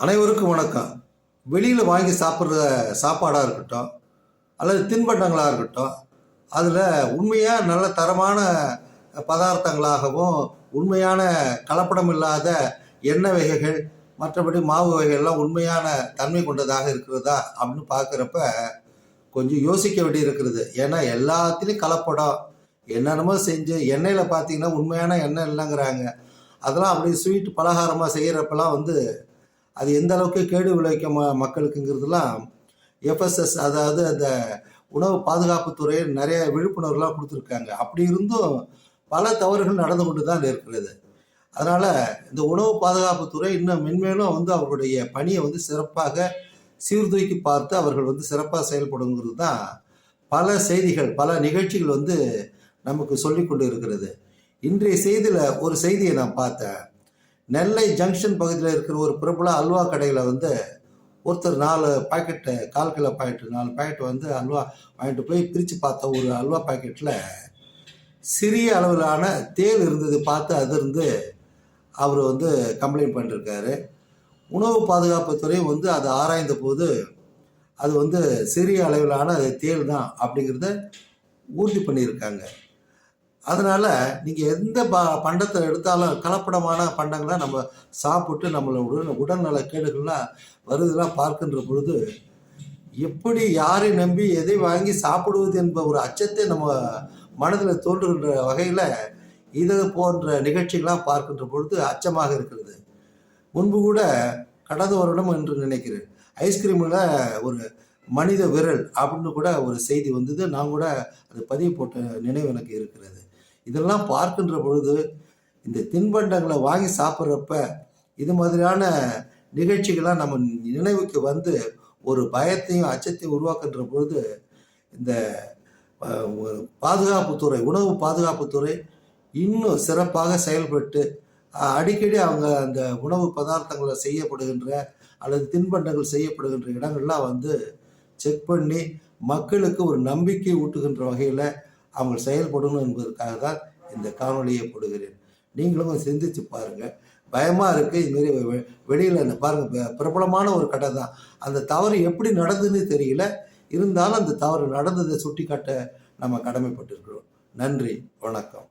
அனைவருக்கும் வணக்கம். வெளியில் வாங்கி சாப்பிட்ற சாப்பாடாக இருக்கட்டும் அல்லது தின்பண்டங்களாக இருக்கட்டும், அதில் உண்மையாக நல்ல தரமான பதார்த்தங்களாகவும் உண்மையான கலப்படம் இல்லாத எண்ணெய் வகைகள் மற்றபடி மாவு வகைகள்லாம் உண்மையான தன்மை கொண்டதாக இருக்கிறதா அப்படின்னு பார்க்குறப்ப கொஞ்சம் யோசிக்க வேண்டி இருக்கிறது. ஏன்னா எல்லாத்துலேயும் கலப்படம் என்னென்னமோ செஞ்சு எண்ணெயில் பார்த்தீங்கன்னா உண்மையான எண்ணெய் இல்லைங்கிறாங்க. அதெல்லாம் அப்படியே ஸ்வீட் பலகாரமாக செய்கிறப்பெல்லாம் அது எந்த அளவுக்கு கேடு விளைவிக்க மக்களுக்குங்கிறதுலாம் எஃப்எஸ்எஸ், அதாவது அந்த உணவு பாதுகாப்புத்துறை நிறைய விழிப்புணர்வுலாம் கொடுத்துருக்காங்க. அப்படி இருந்தும் பல தவறுகள் நடந்து கொண்டு தான் இருக்கிறது. அதனால் இந்த உணவு பாதுகாப்புத்துறை இன்னும் மென்மேலும் அவர்களுடைய பணியை சிறப்பாக சீர்தூக்கி பார்த்து அவர்கள் சிறப்பாக செயல்படுங்கிறது தான் பல செய்திகள், பல நிகழ்ச்சிகள் நமக்கு சொல்லி கொண்டு இருக்கிறது. இன்றைய செய்தியில் ஒரு செய்தியை நான் பார்த்தேன். நெல்லை ஜங்ஷன் பகுதியில் இருக்கிற ஒரு பிரபல அல்வா கடையில் ஒருத்தர் 4 packet, 1/4 kilo packet 4 packet halwa வாங்கிட்டு போய் பிரித்து பார்த்த ஒரு அல்வா பாக்கெட்டில் சிறிய அளவிலான தேள் இருந்தது. பார்த்து அதிர்ந்து அவர் கம்ப்ளைண்ட் பண்ணியிருக்காரு. உணவு பாதுகாப்புத்துறை அதை ஆராய்ந்த போது அது சிறிய அளவிலான தேள் தான் அப்படிங்கிறத உறுதி பண்ணியிருக்காங்க. அதனால் நீங்கள் எந்த பண்டத்தை எடுத்தாலும் கலப்படமான பண்டங்களை நம்ம சாப்பிட்டு நம்மளோட உடல்நல கேடுகள்லாம் வருதெல்லாம் பார்க்கின்ற பொழுது எப்படி யாரை நம்பி எதை வாங்கி சாப்பிடுவது என்ப ஒரு அச்சத்தை நம்ம மனதில் தோன்றுகின்ற வகையில் இது போன்ற நிகழ்ச்சிகளாக பார்க்கின்ற பொழுது அச்சமாக இருக்கிறது. முன்பு கூட கடந்த வருடம் என்று நினைக்கிறேன், ஐஸ்கிரீமில் ஒரு மனித விரல் அப்படின்னு கூட ஒரு செய்தி வந்தது. நான் கூட அது பதிவு போட்ட நினைவு எனக்கு இருக்கிறது. இதெல்லாம் பார்க்கின்ற பொழுது இந்த தின்பண்டங்களை வாங்கி சாப்பிட்றப்ப இது மாதிரியான நிகழ்ச்சிகள்லாம் நம்ம நினைவுக்கு ஒரு பயத்தையும் அச்சத்தையும் உருவாக்குன்ற பொழுது இந்த பாதுகாப்புத்துறை, உணவு பாதுகாப்புத்துறை இன்னும் சிறப்பாக செயல்பட்டு அடிக்கடி அவங்க அந்த உணவு பதார்த்தங்களை செய்யப்படுகின்ற அல்லது தின்பண்டங்கள் செய்யப்படுகின்ற இடங்கள்லாம் செக் பண்ணி மக்களுக்கு ஒரு நம்பிக்கை ஊட்டுகின்ற வகையில் அவங்க செயல்படணும் என்பதற்காக தான் இந்த காணொலியை போடுகிறேன். நீங்களும் சிந்திச்சு பாருங்கள். பயமாக இருக்குது. இதுமாரி வெளியில் பாருங்கள், பிரபலமான ஒரு கடை தான். அந்த தவறு எப்படி நடந்ததுன்னு தெரியல. இருந்தாலும் அந்த தவறு நடந்ததை சுட்டி காட்ட நம்ம கடமைப்பட்டிருக்கிறோம். நன்றி, வணக்கம்.